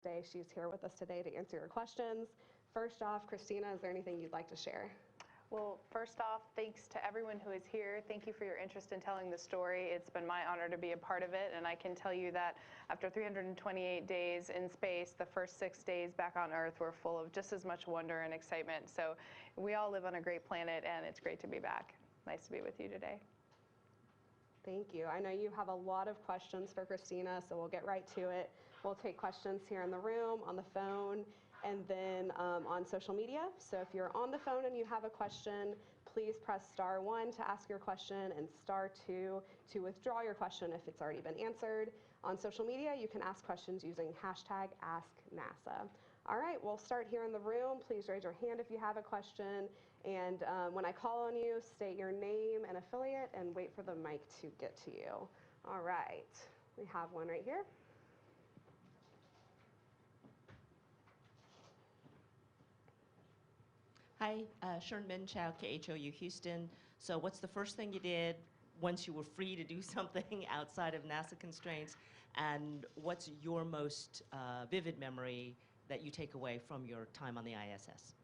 Day. She's here with us today to answer your questions. First off, Christina, is there anything you'd like to share? Well, first off, thanks to everyone who is here. Thank you for your interest in telling the story. It's been my honor to be a part of it, and I can tell you that after 328 days in space, the first 6 days back on Earth were full of just as much wonder and excitement. So we all live on a great planet, and it's great to be back. Nice to be with you today. Thank you. I know you have a lot of questions for Christina, so we'll get right to it. We'll take questions here in the room, on the phone, and then on social media. So if you're on the phone and you have a question, please press *1 to ask your question and *2 to withdraw your question if it's already been answered. On social media, you can ask questions using #AskNASA. All right, we'll start here in the room. Please raise your hand if you have a question. And when I call on you, state your name and affiliate and wait for the mic to get to you. All right, we have one right here. Hi, Sharon Minchow, KHOU Houston. So what's the first thing you did once you were free to do something outside of NASA constraints? And what's your most vivid memory that you take away from your time on the ISS?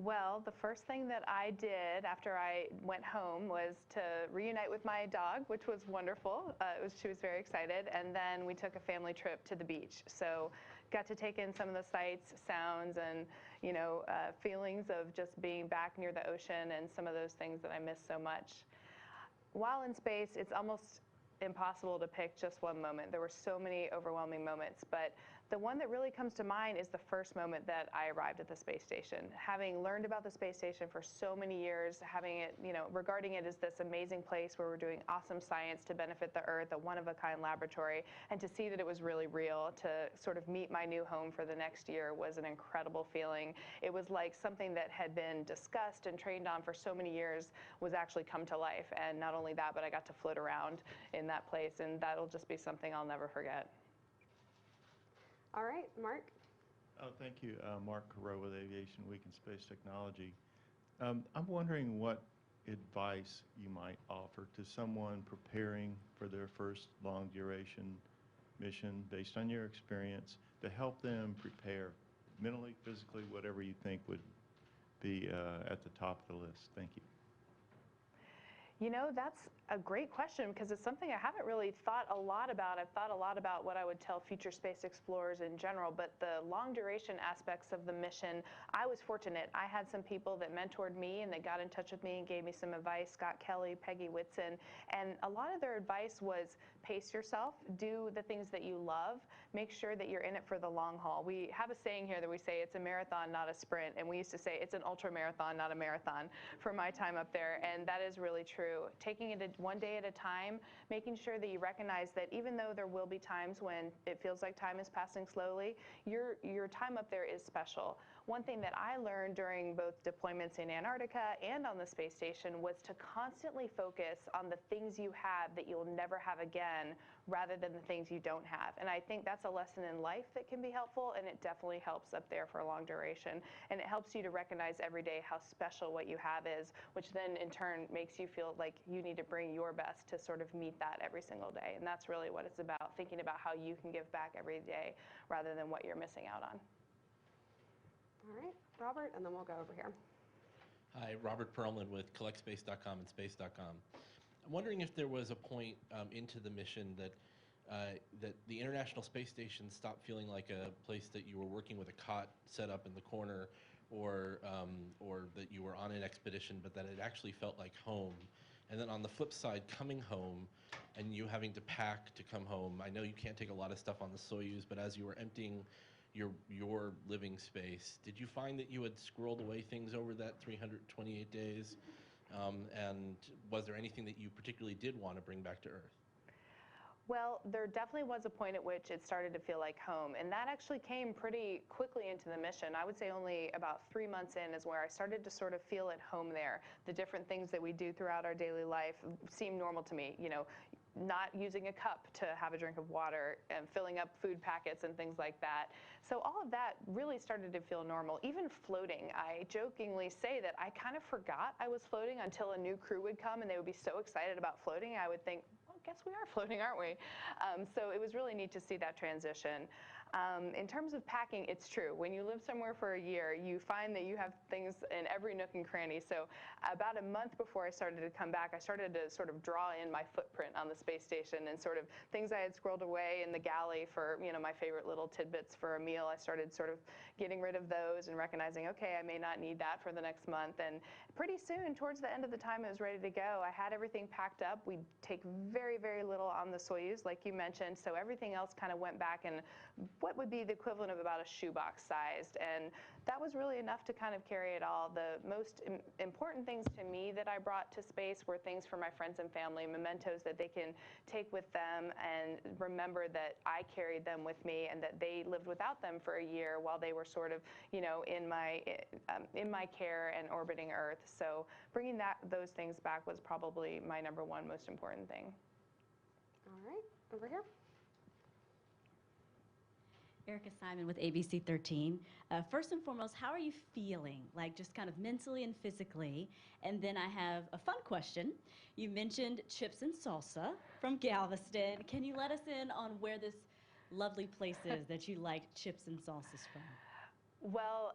Well, the first thing that I did after I went home was to reunite with my dog, which was wonderful. She was very excited. And then we took a family trip to the beach. So got to take in some of the sights, sounds, and feelings of just being back near the ocean and some of those things that I miss so much. While in space, it's almost impossible to pick just one moment. There were so many overwhelming moments, but the one that really comes to mind is the first moment that I arrived at the space station. Having learned about the space station for so many years, having it, regarding it as this amazing place where we're doing awesome science to benefit the Earth, a one-of-a-kind laboratory, and to see that it was really real, to sort of meet my new home for the next year was an incredible feeling. It was like something that had been discussed and trained on for so many years was actually come to life. And not only that, but I got to float around in that place, and that'll just be something I'll never forget. All right, Mark. Oh, thank you. Mark Carreau with Aviation Week in Space Technology. I'm wondering what advice you might offer to someone preparing for their first long duration mission based on your experience to help them prepare mentally, physically, whatever you think would be at the top of the list. Thank you. That's a great question because it's something I haven't really thought a lot about. I've thought a lot about what I would tell future space explorers in general, but the long duration aspects of the mission, I was fortunate. I had some people that mentored me and that got in touch with me and gave me some advice, Scott Kelly, Peggy Whitson, and a lot of their advice was pace yourself, do the things that you love, make sure that you're in it for the long haul. We have a saying here that we say it's a marathon, not a sprint, and we used to say it's an ultra marathon, not a marathon for my time up there, and that is really true. Taking it one day at a time, making sure that you recognize that even though there will be times when it feels like time is passing slowly, your time up there is special. One thing that I learned during both deployments in Antarctica and on the space station was to constantly focus on the things you have that you'll never have again rather than the things you don't have. And I think that's a lesson in life that can be helpful, and it definitely helps up there for a long duration. And it helps you to recognize every day how special what you have is, which then in turn makes you feel like you need to bring your best to sort of meet that every single day. And that's really what it's about, thinking about how you can give back every day rather than what you're missing out on. All right, Robert, and then we'll go over here. Hi, Robert Perlman with collectspace.com and space.com. I'm wondering if there was a point into the mission that that the International Space Station stopped feeling like a place that you were working with a cot set up in the corner, or that you were on an expedition, but that it actually felt like home. And then on the flip side, coming home and you having to pack to come home. I know you can't take a lot of stuff on the Soyuz, but as you were emptying your living space, did you find that you had squirreled away things over that 328 days? And was there anything that you particularly did want to bring back to Earth? Well, there definitely was a point at which it started to feel like home, and that actually came pretty quickly into the mission. I would say only about 3 months in is where I started to sort of feel at home there. The different things that we do throughout our daily life seem normal to me, not using a cup to have a drink of water and filling up food packets and things like that. So all of that really started to feel normal. Even floating, I jokingly say that I kind of forgot I was floating until a new crew would come and they would be so excited about floating. I would think, guess we are floating, aren't we? So it was really neat to see that transition. In terms of packing, it's true. When you live somewhere for a year, you find that you have things in every nook and cranny. So about a month before I started to come back, I started to sort of draw in my footprint on the space station and sort of things I had squirreled away in the galley for, my favorite little tidbits for a meal. I started sort of getting rid of those and recognizing, okay, I may not need that for the next month. And pretty soon, towards the end of the time it was ready to go, I had everything packed up. We take very, very little on the Soyuz, like you mentioned, so everything else kind of went back in what would be the equivalent of about a shoebox sized. And that was really enough to kind of carry it all. The most important things to me that I brought to space were things for my friends and family, mementos that they can take with them and remember that I carried them with me and that they lived without them for a year while they were sort of, in my care and orbiting Earth. So bringing those things back was probably my number one most important thing. All right, over here. Erica Simon with ABC 13. First and foremost, how are you feeling? Like just kind of mentally and physically. And then I have a fun question. You mentioned chips and salsa from Galveston. Can you let us in on where this lovely place is that you like chips and salsas from? Well,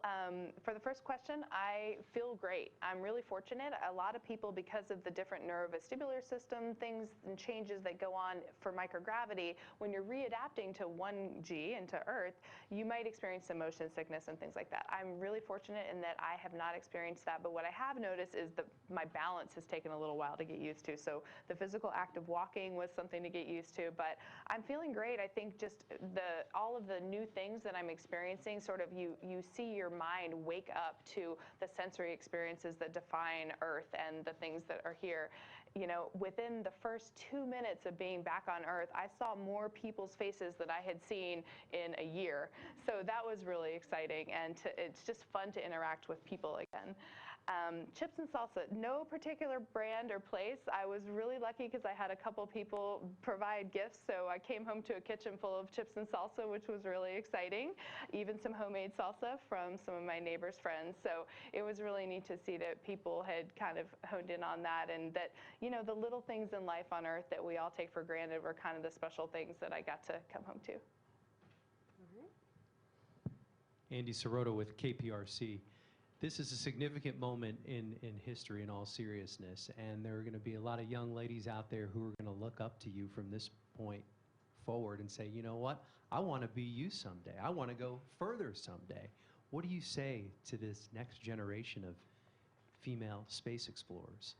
for the first question, I feel great. I'm really fortunate. A lot of people, because of the different neurovestibular system things and changes that go on for microgravity, when you're readapting to 1G and to Earth, you might experience some motion sickness and things like that. I'm really fortunate in that I have not experienced that, but what I have noticed is that my balance has taken a little while to get used to. So the physical act of walking was something to get used to, but I'm feeling great. I think just all of the new things that I'm experiencing, sort of you see your mind wake up to the sensory experiences that define Earth and the things that are here. Within the first 2 minutes of being back on Earth, I saw more people's faces than I had seen in a year. So that was really exciting, and it's just fun to interact with people again. Chips and salsa, no particular brand or place. I was really lucky because I had a couple people provide gifts, so I came home to a kitchen full of chips and salsa, which was really exciting. Even some homemade salsa from some of my neighbors' friends. So it was really neat to see that people had kind of honed in on that, and that, the little things in life on Earth that we all take for granted were kind of the special things that I got to come home to. Andy Sirota with KPRC. This is a significant moment in history, in all seriousness, and there are going to be a lot of young ladies out there who are going to look up to you from this point forward and say, you know what, I want to be you someday. I want to go further someday. What do you say to this next generation of female space explorers?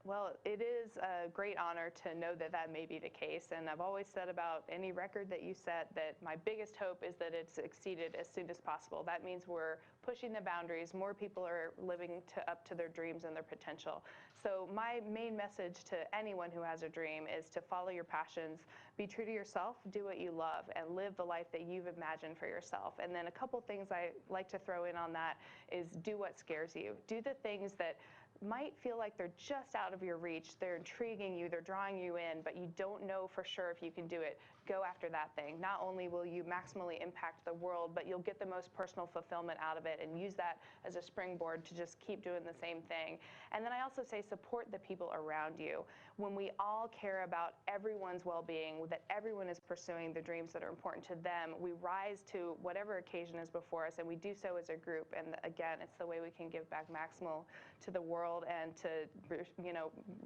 Well, it is a great honor to know that that may be the case, and I've always said about any record that you set that my biggest hope is that it's exceeded as soon as possible. That means we're pushing the boundaries. More people are living up to their dreams and their potential. So my main message to anyone who has a dream is to follow your passions, be true to yourself, do what you love, and live the life that you've imagined for yourself. And then a couple things I like to throw in on that is do what scares you. Do the things that might feel like they're just out of your reach. They're intriguing you, they're drawing you in, but you don't know for sure if you can do it. Go after that thing. Not only will you maximally impact the world, but you'll get the most personal fulfillment out of it, and use that as a springboard to just keep doing the same thing. And then I also say support the people around you. When we all care about everyone's well-being, that everyone is pursuing the dreams that are important to them, we rise to whatever occasion is before us, and we do so as a group. And again, it's the way we can give back maximal to the world and to,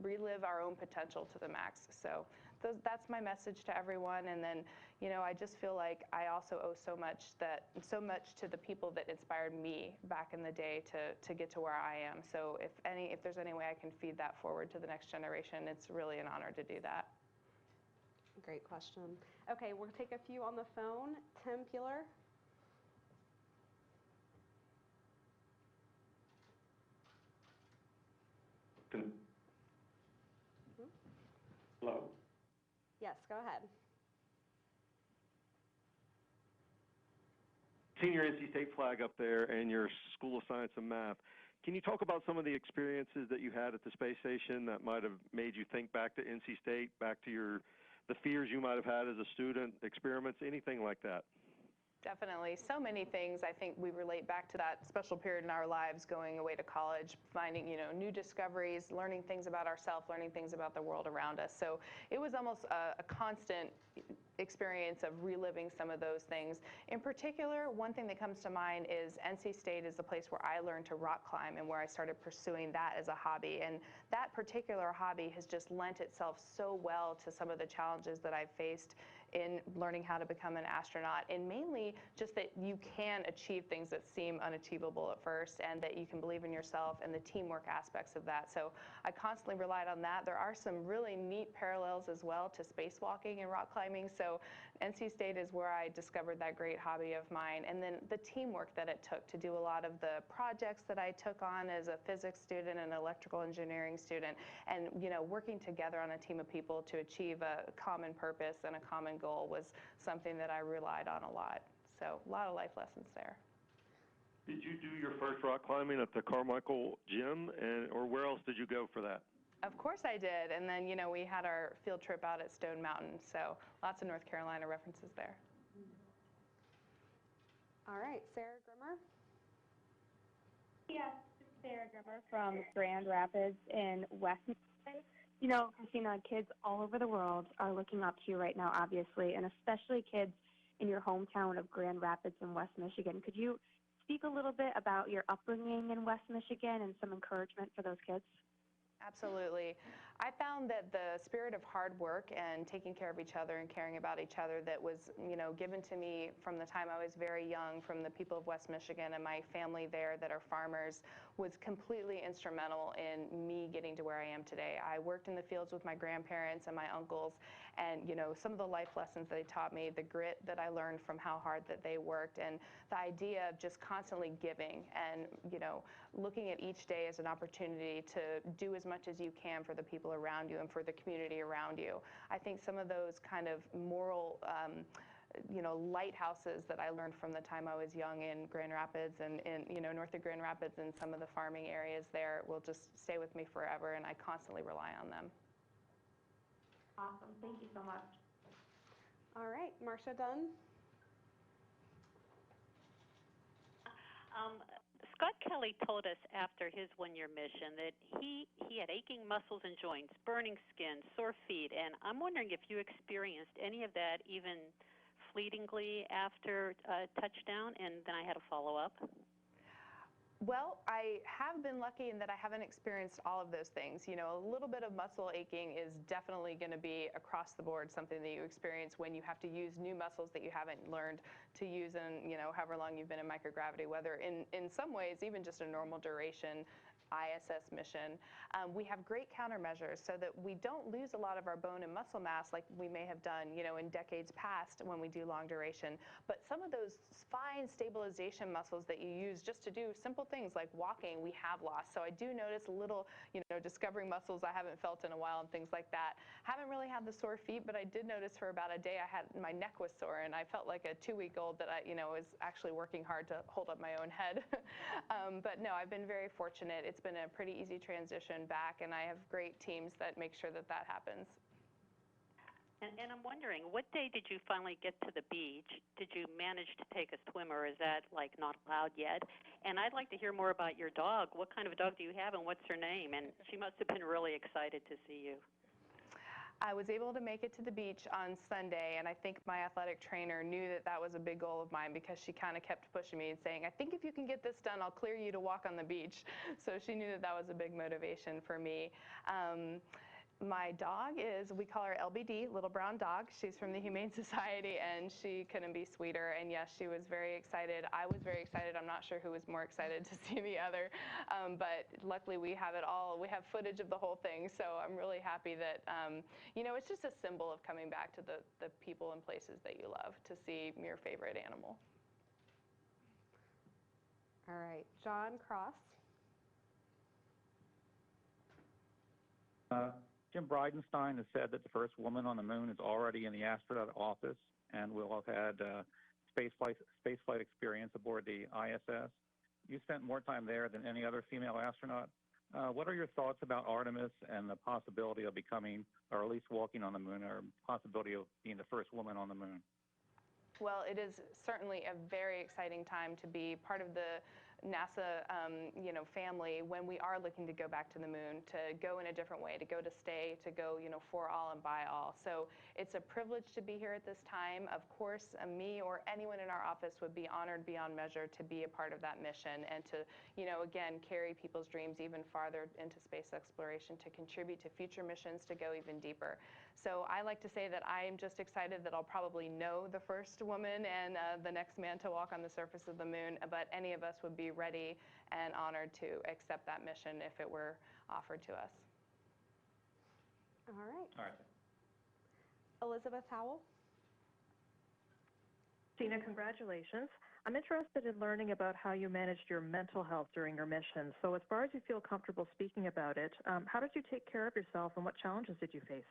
relive our own potential to the max. So that's my message to everyone. And then, I just feel like I also owe so much to the people that inspired me back in the day to get to where I am. So if there's any way I can feed that forward to the next generation, it's really an honor to do that. Great question. Okay, we'll take a few on the phone. Tim Peeler. Hello. Yes, go ahead. Senior NC State flag up there and your School of Science and Math. Can you talk about some of the experiences that you had at the space station that might have made you think back to NC State, back to the fears you might have had as a student, experiments, anything like that? Definitely. So many things. I think we relate back to that special period in our lives, going away to college, finding, new discoveries, learning things about ourselves, learning things about the world around us. So it was almost a constant experience of reliving some of those things. In particular, one thing that comes to mind is NC State is the place where I learned to rock climb and where I started pursuing that as a hobby. And that particular hobby has just lent itself so well to some of the challenges that I've faced in learning how to become an astronaut, and mainly just that you can achieve things that seem unachievable at first, and that you can believe in yourself and the teamwork aspects of that. So I constantly relied on that. There are some really neat parallels as well to spacewalking and rock climbing. So NC State is where I discovered that great hobby of mine, and then the teamwork that it took to do a lot of the projects that I took on as a physics student and electrical engineering student, and working together on a team of people to achieve a common purpose and a common goal was something that I relied on a lot. So a lot of life lessons there. Did you do your first rock climbing at the Carmichael Gym, or where else did you go for that? Of course I did, and then we had our field trip out at Stone Mountain, so lots of North Carolina references there. All right, Sarah Grimmer. Yes, this is Sarah Grimmer from Grand Rapids in West Michigan. Christina, kids all over the world are looking up to you right now, obviously, and especially kids in your hometown of Grand Rapids in West Michigan. Could you speak a little bit about your upbringing in West Michigan and some encouragement for those kids? Absolutely. I found that the spirit of hard work and taking care of each other and caring about each other that was, given to me from the time I was very young from the people of West Michigan and my family there that are farmers was completely instrumental in me getting to where I am today. I worked in the fields with my grandparents and my uncles, and some of the life lessons they taught me, the grit that I learned from how hard that they worked, and the idea of just constantly giving and looking at each day as an opportunity to do as much as you can for the people around you and for the community around you. I think some of those kind of moral lighthouses that I learned from the time I was young in Grand Rapids and north of Grand Rapids and some of the farming areas there will just stay with me forever, and I constantly rely on them. Awesome. Thank you so much. All right, Marcia Dunn. Scott Kelly told us after his one-year mission that he had aching muscles and joints, burning skin, sore feet, and I'm wondering if you experienced any of that even fleetingly after touchdown, and then I had a follow-up. Well, I have been lucky in that I haven't experienced all of those things. A little bit of muscle aching is definitely going to be across the board something that you experience when you have to use new muscles that you haven't learned to use in, however long you've been in microgravity, whether in some ways even just a normal duration ISS mission. We have great countermeasures so that we don't lose a lot of our bone and muscle mass like we may have done, in decades past when we do long duration. But some of those fine stabilization muscles that you use just to do simple things like walking, we have lost. So I do notice a little, discovering muscles I haven't felt in a while and things like that. Haven't really had the sore feet, but I did notice for about a day my neck was sore, and I felt like a 2-week-old that I, was actually working hard to hold up my own head. But no, I've been very fortunate. It's been a pretty easy transition back, and I have great teams that make sure that happens. And I'm wondering, what day did you finally get to the beach? Did you manage to take a swim, or is that not allowed yet? And I'd like to hear more about your dog. What kind of a dog do you have, and what's her name? And she must have been really excited to see you. I was able to make it to the beach on Sunday, and I think my athletic trainer knew that was a big goal of mine because she kind of kept pushing me and saying, I think if you can get this done, I'll clear you to walk on the beach. So she knew that was a big motivation for me. My dog we call her LBD, Little Brown Dog. She's from the Humane Society, and she couldn't be sweeter. And yes, she was very excited. I was very excited. I'm not sure who was more excited to see the other. But luckily we have it all. We have footage of the whole thing. So I'm really happy that, it's just a symbol of coming back to the people and places that you love to see your favorite animal. All right, John Cross. Jim Bridenstine has said that the first woman on the moon is already in the astronaut office and will have had spaceflight experience aboard the ISS. You spent more time there than any other female astronaut. What are your thoughts about Artemis and the possibility of becoming, or at least walking on the moon, or possibility of being the first woman on the moon? Well, it is certainly a very exciting time to be part of the NASA, family when we are looking to go back to the moon, to go in a different way, to go to stay, to go, for all and by all. So it's a privilege to be here at this time. Of course, me or anyone in our office would be honored beyond measure to be a part of that mission and to, again, carry people's dreams even farther into space exploration, to contribute to future missions, to go even deeper. So I like to say that I'm just excited that I'll probably know the first woman and the next man to walk on the surface of the moon, but any of us would be ready and honored to accept that mission if it were offered to us. All right. All right. Elizabeth Howell. Tina, congratulations. I'm interested in learning about how you managed your mental health during your mission. So as far as you feel comfortable speaking about it, how did you take care of yourself and what challenges did you face?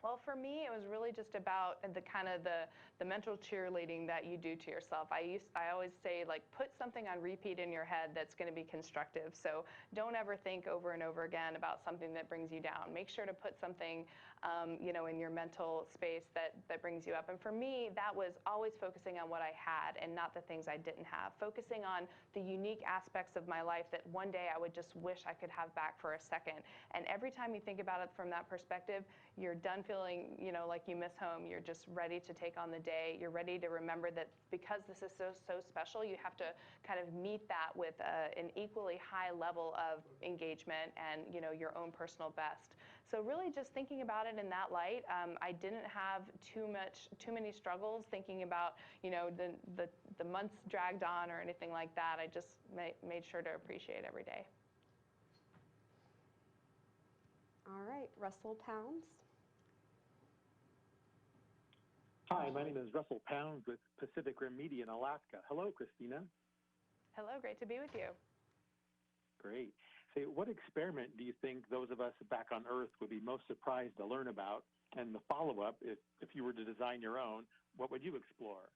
Well, for me, it was really just about the mental cheerleading that you do to yourself. I always say, like, put something on repeat in your head that's going to be constructive. So don't ever think over and over again about something that brings you down. Make sure to put something, in your mental space that brings you up. And for me, that was always focusing on what I had and not the things I didn't have. Focusing on the unique aspects of my life that one day I would just wish I could have back for a second. And every time you think about it from that perspective, you're done feeling, like you miss home. You're just ready to take on the day. You're ready to remember that because this is so special, you have to kind of meet that with an equally high level of engagement and, your own personal best. So really just thinking about it in that light, I didn't have too many struggles thinking about, the months dragged on or anything like that. I just made sure to appreciate every day. All right, Russell Pounds. Hi, my name is Russell Pounds with Pacific Rim Media in Alaska. Hello, Christina. Hello, great to be with you. Great. Say, what experiment do you think those of us back on Earth would be most surprised to learn about? And the follow-up, if you were to design your own, what would you explore?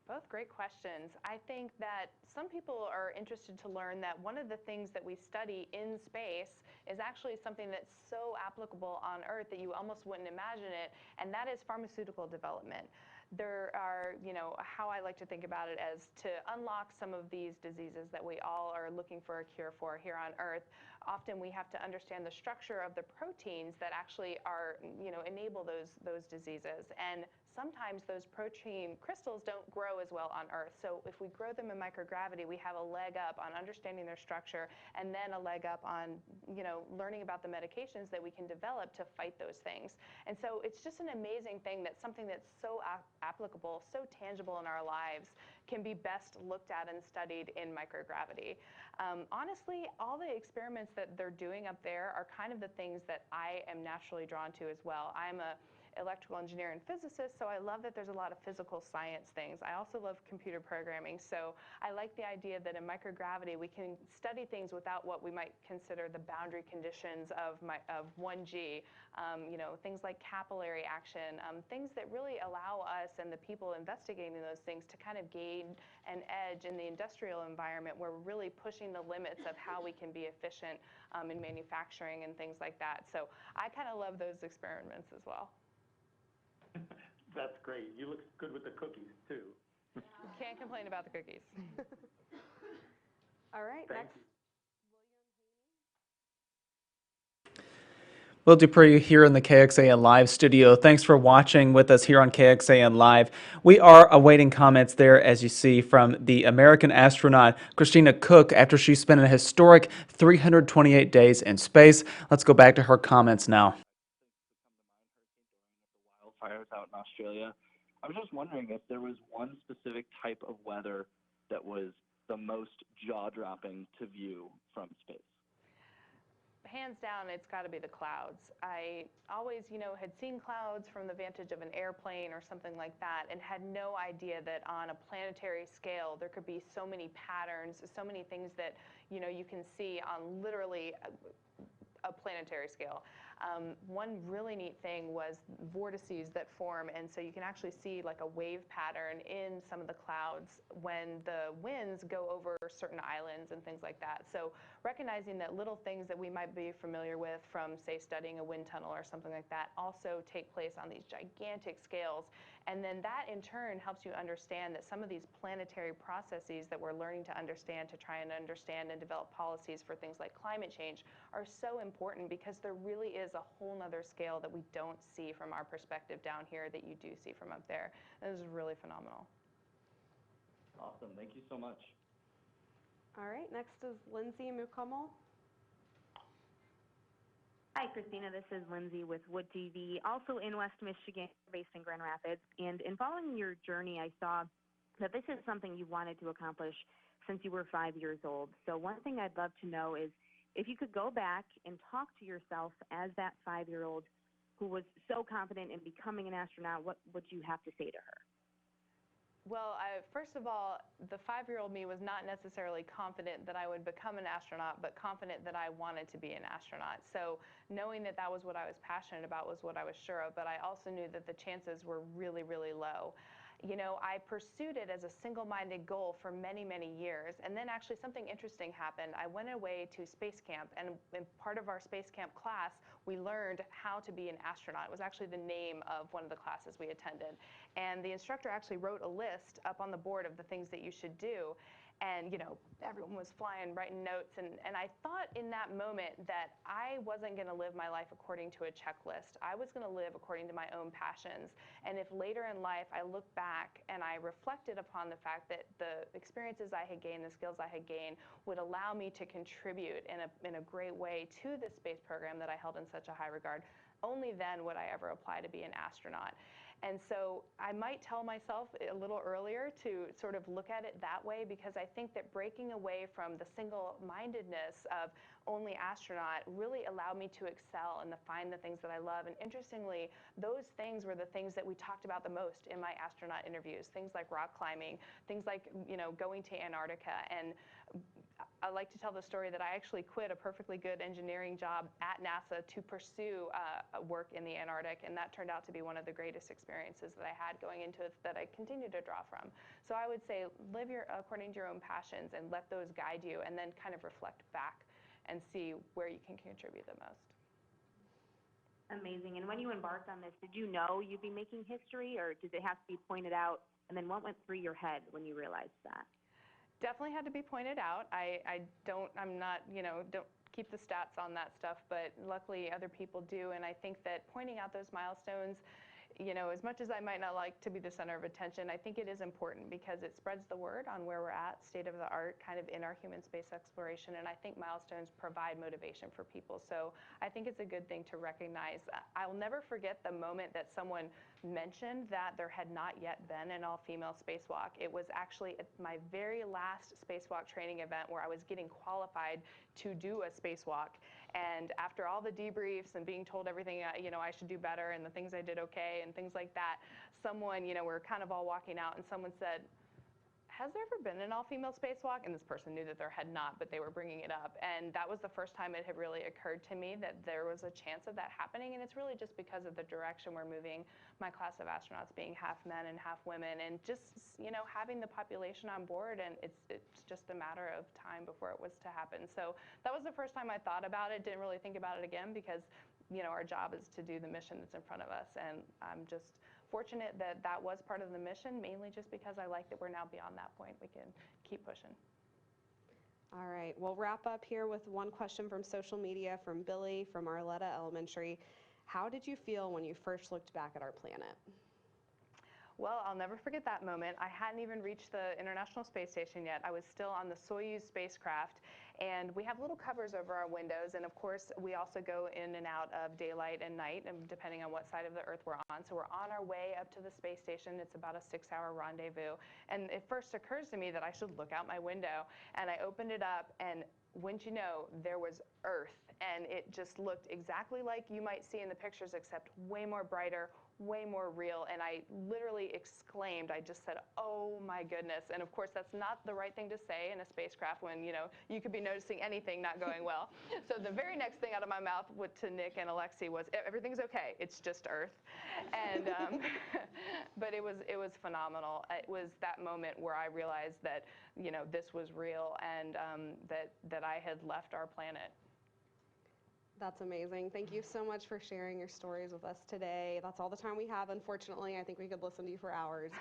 Both great questions. I think that some people are interested to learn that one of the things that we study in space is actually something that's so applicable on Earth that you almost wouldn't imagine it, and that is pharmaceutical development. There are, how I like to think about it as to unlock some of these diseases that we all are looking for a cure for here on Earth. Often we have to understand the structure of the proteins that actually are, enable those diseases. And sometimes those protein crystals don't grow as well on Earth. So if we grow them in microgravity, we have a leg up on understanding their structure and then a leg up on, learning about the medications that we can develop to fight those things. And so it's just an amazing thing that something that's so applicable, so tangible in our lives can be best looked at and studied in microgravity. Honestly, all the experiments that they're doing up there are kind of the things that I am naturally drawn to as well. I'm a electrical engineer and physicist, so I love that there's a lot of physical science things. I also love computer programming, so I like the idea that in microgravity we can study things without what we might consider the boundary conditions of 1G, things like capillary action, things that really allow us and the people investigating those things to kind of gain an edge in the industrial environment where we're really pushing the limits of how we can be efficient in manufacturing and things like that. So I kind of love those experiments as well. That's great. You look good with the cookies, too. Can't complain about the cookies. All right, next. Will Dupree here in the KXAN Live studio. Thanks for watching with us here on KXAN Live. We are awaiting comments there, as you see, from the American astronaut Christina Koch after she spent a historic 328 days in space. Let's go back to her comments now. Wildfires out in Australia. I was just wondering if there was one specific type of weather that was the most jaw-dropping to view from space. Hands down, it's got to be the clouds. I always, had seen clouds from the vantage of an airplane or something like that and had no idea that on a planetary scale there could be so many patterns, so many things that, you can see on literally a planetary scale. One really neat thing was vortices that form, and so you can actually see like a wave pattern in some of the clouds when the winds go over certain islands and things like that. So recognizing that little things that we might be familiar with from, say, studying a wind tunnel or something like that also take place on these gigantic scales. And then that in turn helps you understand that some of these planetary processes that we're learning to understand to try and understand and develop policies for things like climate change are so important, because there really is a whole nother scale that we don't see from our perspective down here that you do see from up there. And this is really phenomenal. Awesome. Thank you so much. All right, next is Lindsay McConnell. Hi, Christina. This is Lindsay with Wood TV, also in West Michigan, based in Grand Rapids. And in following your journey, I saw that this is something you wanted to accomplish since you were 5 years old. So one thing I'd love to know is if you could go back and talk to yourself as that 5-year-old who was so confident in becoming an astronaut, what would you have to say to her? Well, first of all, the 5-year-old me was not necessarily confident that I would become an astronaut, but confident that I wanted to be an astronaut. So knowing that that was what I was passionate about was what I was sure of, but I also knew that the chances were really, really low. You know, I pursued it as a single-minded goal for many, many years, and then actually something interesting happened. I went away to space camp, and in part of our space camp class, we learned how to be an astronaut. It was actually the name of one of the classes we attended. And the instructor actually wrote a list up on the board of the things that you should do. And, you know, everyone was flying, writing notes. And I thought in that moment that I wasn't going to live my life according to a checklist. I was going to live according to my own passions. And if later in life I look back and I reflected upon the fact that the experiences I had gained, the skills I had gained, would allow me to contribute in a great way to the space program that I held in such a high regard, only then would I ever apply to be an astronaut. And so I might tell myself a little earlier to sort of look at it that way, because I think that breaking away from the single-mindedness of only astronaut really allowed me to excel and to find the things that I love. And interestingly, those things were the things that we talked about the most in my astronaut interviews, things like rock climbing, things like, you know, going to Antarctica. And I like to tell the story that I actually quit a perfectly good engineering job at NASA to pursue work in the Antarctic, and that turned out to be one of the greatest experiences that I had going into it that I continue to draw from. So I would say live according to your own passions and let those guide you, and then kind of reflect back and see where you can contribute the most. Amazing. And when you embarked on this, did you know you'd be making history, or did it have to be pointed out? And then what went through your head when you realized that? Definitely had to be pointed out. I'm not, you know, don't keep the stats on that stuff, but luckily other people do. And I think that pointing out those milestones, you know, as much as I might not like to be the center of attention, I think it is important because it spreads the word on where we're at, state of the art, kind of in our human space exploration. And I think milestones provide motivation for people. So I think it's a good thing to recognize. I'll never forget the moment that someone mentioned that there had not yet been an all-female spacewalk. It was actually at my very last spacewalk training event where I was getting qualified to do a spacewalk. And after all the debriefs and being told everything, you know, I should do better and the things I did okay and things like that, someone, you know, we're kind of all walking out and someone said, has there ever been an all-female spacewalk? And this person knew that there had not, but they were bringing it up. And that was the first time it had really occurred to me that there was a chance of that happening. And it's really just because of the direction we're moving, my class of astronauts being half men and half women, and just, you know, having the population on board. And it's just a matter of time before it was to happen. So that was the first time I thought about it. Didn't really think about it again because, you know, our job is to do the mission that's in front of us. And I'm just fortunate that that was part of the mission, mainly just because I like that we're now beyond that point. We can keep pushing. All right, we'll wrap up here with one question from social media from Billy from Arletta Elementary. How did you feel when you first looked back at our planet? Well, I'll never forget that moment. I hadn't even reached the International Space Station yet. I was still on the Soyuz spacecraft, and we have little covers over our windows, and of course, we also go in and out of daylight and night, and depending on what side of the Earth we're on. So we're on our way up to the space station. It's about a 6-hour rendezvous, and it first occurs to me that I should look out my window, and I opened it up, and wouldn't you know, there was Earth, and it just looked exactly like you might see in the pictures, except way more brighter, way more real, and I literally exclaimed. I just said, oh my goodness. And of course, that's not the right thing to say in a spacecraft when, you know, you could be noticing anything not going well. So the very next thing out of my mouth to Nick and Alexi was, everything's okay, it's just Earth. And but it was phenomenal. It was that moment where I realized that, you know, this was real, and that I had left our planet. That's amazing. Thank you so much for sharing your stories with us today. That's all the time we have, unfortunately. I think we could listen to you for hours.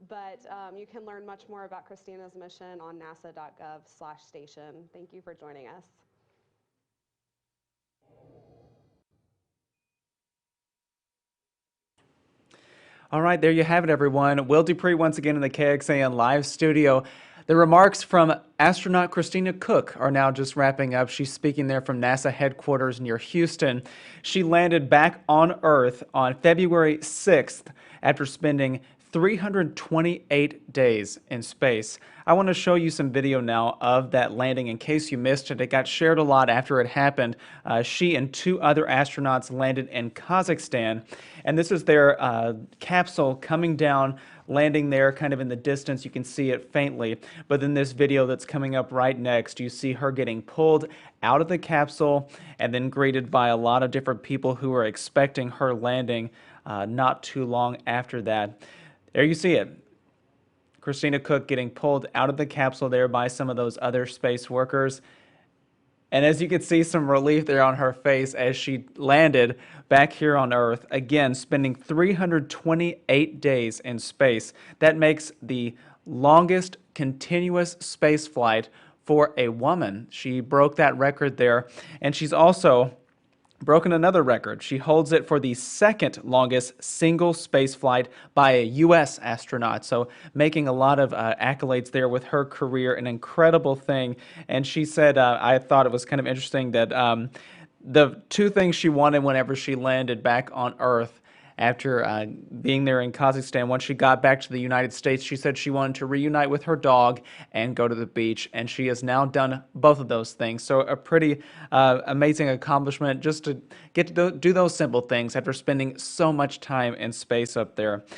But you can learn much more about Christina's mission on nasa.gov/station. Thank you for joining us. All right, there you have it, everyone. Will Dupree once again in the KXAN live studio. The remarks from astronaut Christina Koch are now just wrapping up. She's speaking there from NASA headquarters near Houston. She landed back on Earth on February 6th after spending 328 days in space. I want to show you some video now of that landing in case you missed it. It got shared a lot after it happened. She and 2 other astronauts landed in Kazakhstan, and this is their capsule coming down, landing there kind of in the distance. You can see it faintly, but in this video that's coming up right next, you see her getting pulled out of the capsule and then greeted by a lot of different people who are expecting her landing not too long after that. There you see it. Christina Koch getting pulled out of the capsule there by some of those other space workers. And as you can see, some relief there on her face as she landed back here on Earth. Again, spending 328 days in space. That makes the longest continuous space flight for a woman. She broke that record there. And she's also broken another record. She holds it for the second longest single space flight by a U.S. astronaut. So making a lot of accolades there with her career, an incredible thing. And she said, I thought it was kind of interesting that the 2 things she wanted whenever she landed back on Earth after being there in Kazakhstan, once she got back to the United States, she said she wanted to reunite with her dog and go to the beach, and she has now done both of those things. So a pretty amazing accomplishment just to get to do those simple things after spending so much time in space up there.